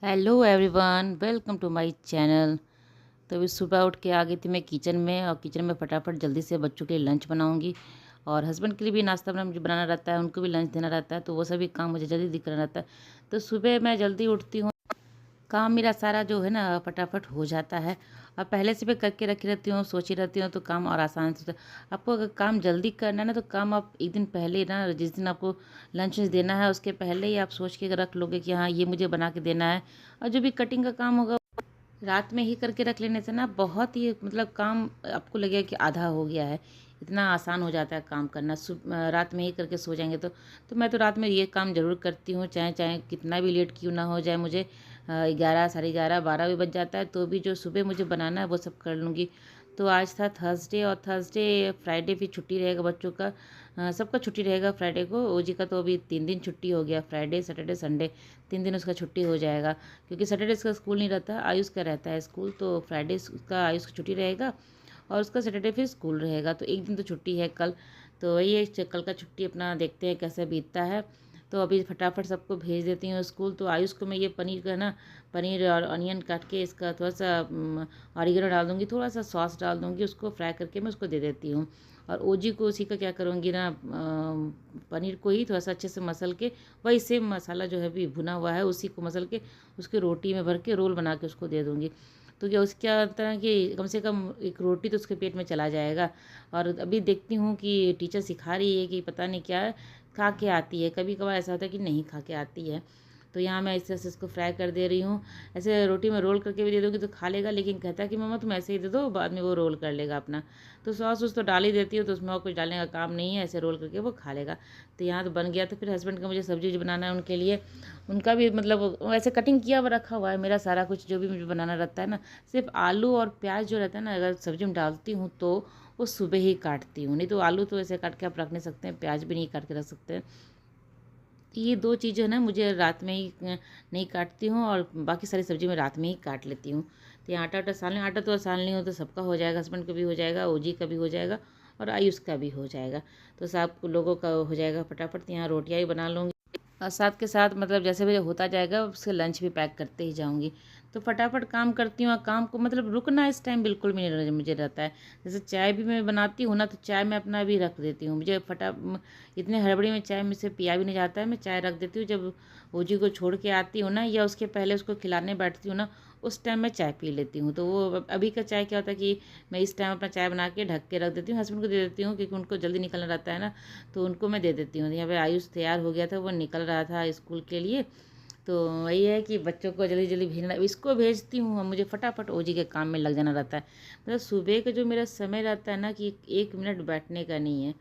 Hello everyone, welcome to my channel. तो अभी सुबह उठ के आ गई थी मैं किचन में, और किचन में फटाफट जल्दी से बच्चों के लिए लंच बनाऊंगी। और हस्बैंड के लिए भी नाश्ता बना मुझे बनाना रहता है, उनको भी लंच देना रहता है, तो वो सभी काम मुझे जल्दी दिखना रहता है। तो सुबह मैं जल्दी उठती हूँ, काम मेरा सारा जो है ना फटाफट हो जाता है। और पहले से मैं करके रखी रहती हूँ, सोची रहती हूँ, तो काम और आसान से होता है। आपको अगर काम जल्दी करना है ना, तो काम आप एक दिन पहले ना, जिस दिन आपको लंच देना है उसके पहले ही आप सोच के रख लोगे कि हाँ ये मुझे बना के देना है। और जो भी कटिंग का काम होगा रात में ही करके रख लेने से ना बहुत ही मतलब काम आपको लगेगा कि आधा हो गया है। इतना आसान हो जाता है काम करना, रात में ही करके सो जाएंगे तो मैं तो रात में ये काम ज़रूर करती हूँ, चाहे चाहे कितना भी लेट क्यों ना हो जाए। मुझे 11 साढ़े 11 12 भी बज जाता है, तो भी जो सुबह मुझे बनाना है वो सब कर लूँगी। तो आज था थर्सडे, और थर्सडे फ्राइडे भी छुट्टी रहेगा बच्चों का। सबका छुट्टी रहेगा फ्राइडे को। ओजी का तो अभी 3 दिन छुट्टी हो गया, फ्राइडे सैटरडे संडे 3 दिन उसका छुट्टी हो जाएगा। क्योंकि सैटरडे का स्कूल नहीं रहता, आयुष का रहता है स्कूल, तो फ्राइडे उसका आयुष का छुट्टी रहेगा और उसका सैटरडे फिर स्कूल रहेगा, तो एक दिन तो छुट्टी है कल। तो वही है, कल का छुट्टी अपना देखते हैं कैसे बीतता है। तो अभी फटाफट सबको भेज देती हूँ स्कूल। तो आयुष को मैं ये पनीर का ना, पनीर और अनियन काट के इसका थोड़ा सा ऑरिगेनो डाल दूँगी, थोड़ा सा सॉस डाल दूँगी, उसको फ्राई करके मैं उसको दे देती हूँ। और ओजी को उसी का क्या करूँगी ना, पनीर को ही थोड़ा सा अच्छे से मसल के, वही सेम मसाला जो है भी भुना हुआ है उसी को मसल के उसके रोटी में भर के रोल बना के उसको दे दूँगी। तो क्या उसके क्या होता है कि कम से कम एक रोटी तो उसके पेट में चला जाएगा। और अभी देखती हूँ कि टीचर सिखा रही है कि पता नहीं क्या खा के आती है, कभी कभार ऐसा होता है कि नहीं खा के आती है। तो यहाँ मैं इस तरह से इसको फ्राई कर दे रही हूँ। ऐसे रोटी में रोल करके भी दे दूँगी तो खा लेगा, लेकिन कहता है कि मम्मा तुम ऐसे ही दे दो, बाद में वो रोल कर लेगा अपना। तो सॉस उस तो डाल ही देती हूँ, तो उसमें और कुछ डालने का काम नहीं है, ऐसे रोल करके वो खा लेगा। तो यहाँ तो बन गया। तो फिर हस्बैंड का मुझे सब्जी बनाना है उनके लिए, उनका भी मतलब वैसे कटिंग किया हुआ रखा हुआ है मेरा सारा कुछ जो भी मुझे बनाना रहता है ना। सिर्फ आलू और प्याज जो रहता है ना, अगर सब्जी में डालती हूँ तो वो सुबह ही काटती हूँ, नहीं तो आलू तो ऐसे काट के आप रख नहीं सकते हैं, प्याज भी नहीं काट के रख सकते हैं। ये दो चीज़ें ना मुझे रात में ही नहीं काटती हूँ, और बाकी सारी सब्ज़ी मैं रात में ही काट लेती हूँ। तो ये आटा सालने, आटा तो सालनी हो तो सबका हो जाएगा, हस्बैंड का भी हो जाएगा, ओजी का भी हो जाएगा, और आयुष का भी हो जाएगा। तो सब लोगों का हो जाएगा फटाफट। यहाँ रोटियाँ ही बना लूँगी, और साथ के साथ मतलब जैसे भी होता जाएगा उसके लंच भी पैक करते ही जाऊँगी। तो फटाफट काम करती हूँ, और काम को मतलब रुकना इस टाइम बिल्कुल भी नहीं मुझे रहता है। जैसे चाय भी मैं बनाती हूँ ना, तो चाय मैं अपना भी रख देती हूँ। मुझे इतने हड़बड़ी में चाय में से पिया भी नहीं जाता है, मैं चाय रख देती हूँ। जब ओजी को छोड़ के आती हूँ ना, या उसके पहले उसको खिलाने बैठती हूँ ना, उस टाइम मैं चाय पी लेती हूँ। तो वो अभी का चाय क्या होता है कि मैं इस टाइम अपना चाय बना के ढक के रख देती हूँ, हस्बैंड को दे देती हूँ, क्योंकि उनको जल्दी निकलना रहता है ना, तो उनको मैं दे देती हूँ। यहाँ पे आयुष तैयार हो गया था, वो निकल रहा था स्कूल के लिए। तो वही है कि बच्चों को जल्दी जल्दी भेजना, इसको भेजती हूँ और मुझे फटाफट ओजी के काम में लग जाना रहता है। मतलब सुबह का जो मेरा समय रहता है ना, कि 1 मिनट बैठने का नहीं है।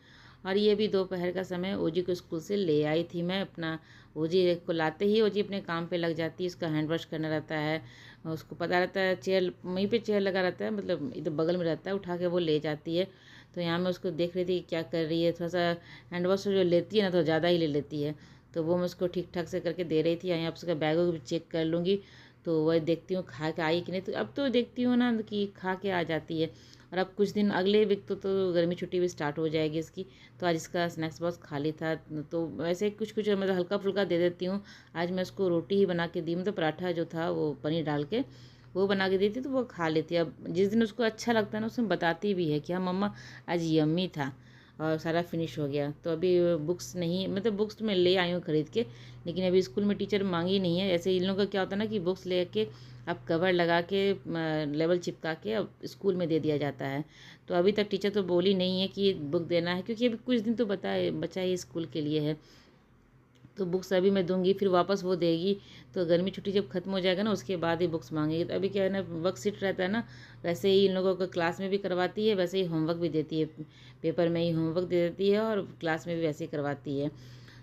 और ये भी दोपहर का समय ओजी को स्कूल से ले आई थी मैं अपना। ओजी को लाते ही ओजी अपने काम पे लग जाती है, उसका हैंड वॉश करना रहता है, उसको पता रहता है चेयर वहीं पे चेयर लगा रहता है, मतलब इधर बगल में रहता है, उठा के वो ले जाती है। तो यहाँ मैं उसको देख रही थी क्या कर रही है, थोड़ा सा हैंड वॉश जो लेती है ना, तो ज़्यादा ही ले लेती है। तो वो मैं उसको ठीक ठाक से करके दे रही थी। यहाँ आप उसका बैग भी चेक कर लूँगी, तो वह देखती हूँ खा के आई कि नहीं। तो अब तो देखती हूँ ना कि खा के आ जाती है। और अब कुछ दिन अगले वीक तो गर्मी छुट्टी भी स्टार्ट हो जाएगी इसकी। तो आज इसका स्नैक्स बॉक्स खाली था, तो वैसे कुछ कुछ मतलब हल्का फुल्का दे देती हूँ। आज मैं उसको रोटी ही बना के दी, मतलब पराठा जो था वो पनीर डाल के वो बना के दी थी, तो वो खा लेती है। अब जिस दिन उसको अच्छा लगता है ना, उसमें बताती भी है कि हाँ मम्मा आज यम्मी था, और सारा फिनिश हो गया। तो अभी बुक्स नहीं, मतलब बुक्स तो मैं ले आई हूँ खरीद के, लेकिन अभी स्कूल में टीचर मांगी नहीं है। ऐसे इन लोगों का क्या होता है ना कि बुक्स ले के आप कवर लगा के लेवल चिपका के अब स्कूल में दे दिया जाता है। तो अभी तक टीचर तो बोली नहीं है कि बुक देना है, क्योंकि अभी कुछ दिन तो बचा ही स्कूल के लिए है। तो बुक्स अभी मैं दूंगी, फिर वापस वो देगी। तो गर्मी छुट्टी जब खत्म हो जाएगा ना, उसके बाद ही बुक्स मांगेगी। तो अभी क्या है ना, वर्कशीट रहता है ना, वैसे ही इन लोगों को क्लास में भी करवाती है, वैसे ही होमवर्क भी देती है, पेपर में ही होमवर्क दे देती है, और क्लास में भी वैसे ही करवाती है।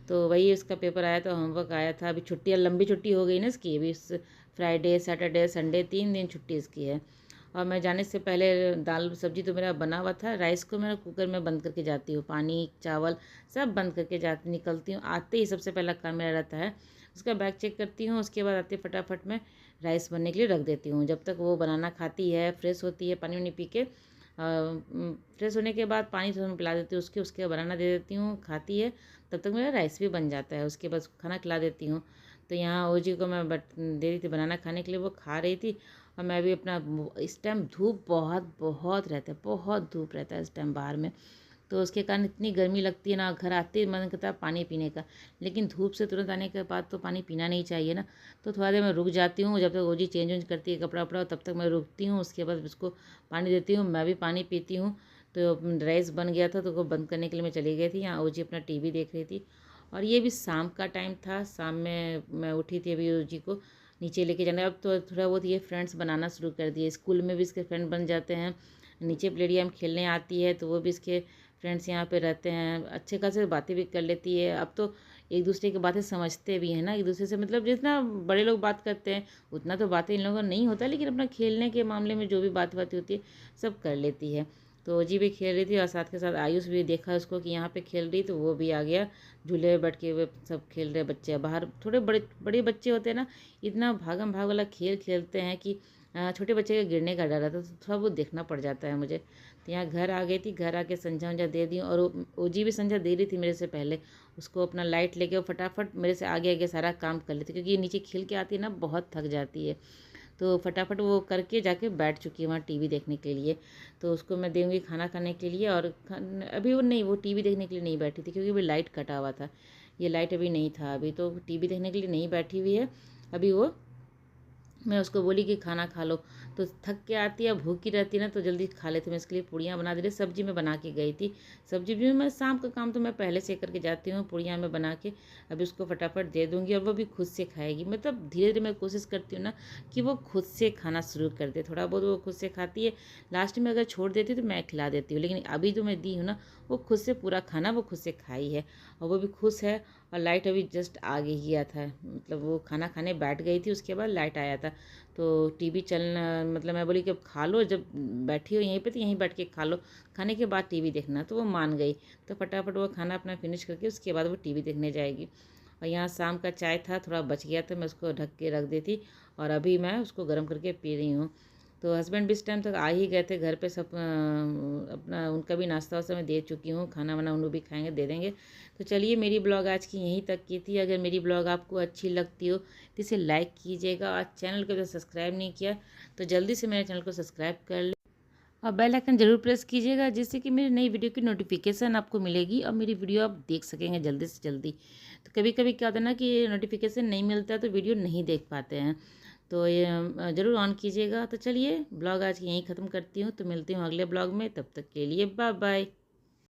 तो वही उसका पेपर आया था, होमवर्क आया था। अभी छुट्टियाँ लंबी छुट्टी हो गई ना इसकी, अभी फ्राइडे सैटरडे संडे 3 दिन छुट्टी इसकी है। और मैं जाने से पहले दाल सब्जी तो मेरा बना हुआ था, राइस को मैं कुकर में बंद करके जाती हूँ, पानी चावल सब बंद करके जाती निकलती हूँ। आते ही सबसे पहला काम मेरा रहता है उसका बैग चेक करती हूँ, उसके बाद आते फटाफट मैं राइस बनने के लिए रख देती हूँ। जब तक वो बनाना खाती है, फ्रेश होती है, पानी वानी पी के फ्रेश होने के बाद पानी थोड़ा पिला देती हूँ उसके बनाना दे देती हूँ, खाती है। तब तक मेरा राइस भी बन जाता है, उसके बाद खाना खिला देती हूँ। तो यहाँ ओजी को मैं दे रही थी बनाना खाने के लिए, वो खा रही थी और मैं भी अपना इस टाइम धूप बहुत बहुत रहता है, बहुत धूप रहता है इस टाइम बाहर में। तो उसके कारण इतनी गर्मी लगती है ना, घर आते ही मन करता है पानी पीने का। लेकिन धूप से तुरंत आने के बाद तो पानी पीना नहीं चाहिए ना। तो थोड़ा देर मैं रुक जाती हूँ, जब तक ओजी चेंज वेंज करती है कपड़ा वपड़ा तब तक मैं रुकती हूँ। उसके बाद उसको पानी देती हूँ, मैं भी पानी पीती हूँ। तो राइस बन गया था तो वो बंद करने के लिए मैं चली गई थी। यहाँ ओजी अपना टीवी देख रही थी और ये भी शाम का टाइम था। शाम में मैं उठी थी अभी ओजी को नीचे लेके जाना। अब तो थोड़ा बहुत ये फ्रेंड्स बनाना शुरू कर दिए, स्कूल में भी इसके फ्रेंड बन जाते हैं। नीचे प्लेडियम खेलने आती है तो वो भी इसके फ्रेंड्स यहाँ पे रहते हैं, अच्छे खासे बातें भी कर लेती है। अब तो एक दूसरे की बातें समझते भी हैं ना, एक दूसरे से मतलब जितना बड़े लोग बात करते हैं उतना तो बातें इन लोगों का नहीं होता, लेकिन अपना खेलने के मामले में जो भी बातें होती है सब कर लेती है। तो जी भी खेल रही थी और साथ के साथ आयुष भी देखा उसको कि यहाँ पे खेल रही तो वो भी आ गया। झूले में बैठ के वे सब खेल रहे बच्चे। बाहर थोड़े बड़े बड़े बच्चे होते हैं ना, इतना भागम भाग वाला खेल खेलते हैं कि छोटे बच्चे का गिरने का डर रहता है, तो थोड़ा वो देखना पड़ जाता है मुझे। तो यहाँ घर आ गई थी, घर आके संझा वंझा दे दी और ओजी भी संझा दे रही थी मेरे से पहले। उसको अपना लाइट लेके वो फटाफट मेरे से आगे आगे सारा काम कर लेती, क्योंकि ये नीचे खेल के आती है ना, बहुत थक जाती है। तो फटाफट वो करके जाके बैठ चुकी है वहाँ टीवी देखने के लिए। तो उसको मैं दूँगी खाना खाने के लिए। और अभी वो नहीं, वो टीवी देखने के लिए नहीं बैठी थी क्योंकि वो लाइट कटा हुआ था। ये लाइट अभी नहीं था, अभी तो टीवी देखने के लिए नहीं बैठी हुई है। अभी वो, मैं उसको बोली कि खाना खा लो, तो थक के आती है, भूखी रहती है ना, तो जल्दी खा लेती हूँ। मैं इसके लिए पूड़ियाँ बना दे रही, सब्जी मैं बना के गई थी। सब्जी भी मैं शाम का काम तो मैं पहले से करके जाती हूँ, पूड़ियाँ मैं बना के अभी उसको फटाफट दे दूँगी और वो भी खुद से खाएगी। मतलब धीरे धीरे मैं कोशिश करती हूँ ना कि वो खुद से खाना शुरू कर दे, थोड़ा बहुत वो खुद से खाती है। लास्ट में अगर छोड़ देती तो मैं खिला देती हूँ, लेकिन अभी जो मैं दी हूँ ना, वो खुद से पूरा खाना वो खुद से खाई है और वो भी खुश है। और लाइट अभी जस्ट आ गया था, मतलब वो खाना खाने बैठ गई थी, उसके बाद लाइट आया था। तो टीवी चलना, मतलब मैं बोली कि अब खा लो, जब बैठी हो यहीं पे तो यहीं बैठ के खा लो, खाने के बाद टीवी देखना। तो वो मान गई, तो फटाफट वो खाना अपना फिनिश करके उसके बाद वो टीवी देखने जाएगी। और यहाँ शाम का चाय था, थोड़ा बच गया था, मैं उसको ढक के रख देती और अभी मैं उसको गर्म करके पी रही हूँ। तो हस्बैंड भी इस टाइम तक आ ही गए थे घर पे, सब अपना उनका भी नाश्ता वास्ता मैं दे चुकी हूँ, खाना वाना उन लोग भी खाएंगे, दे देंगे। तो चलिए, मेरी ब्लॉग आज की यहीं तक की थी। अगर मेरी ब्लॉग आपको अच्छी लगती हो तो इसे लाइक कीजिएगा और चैनल को अगर सब्सक्राइब नहीं किया तो जल्दी से मेरे चैनल को सब्सक्राइब कर ले और बेल आइकन जरूर प्रेस कीजिएगा, जिससे कि मेरी नई वीडियो की नोटिफिकेशन आपको मिलेगी और मेरी वीडियो आप देख सकेंगे जल्दी से जल्दी। तो कभी कभी क्या होता है ना कि नोटिफिकेशन नहीं मिलता है तो वीडियो नहीं देख पाते हैं, तो ये ज़रूर ऑन कीजिएगा। तो चलिए, ब्लॉग आज यहीं ख़त्म करती हूँ, तो मिलती हूँ अगले ब्लॉग में, तब तक के लिए बाय बाय।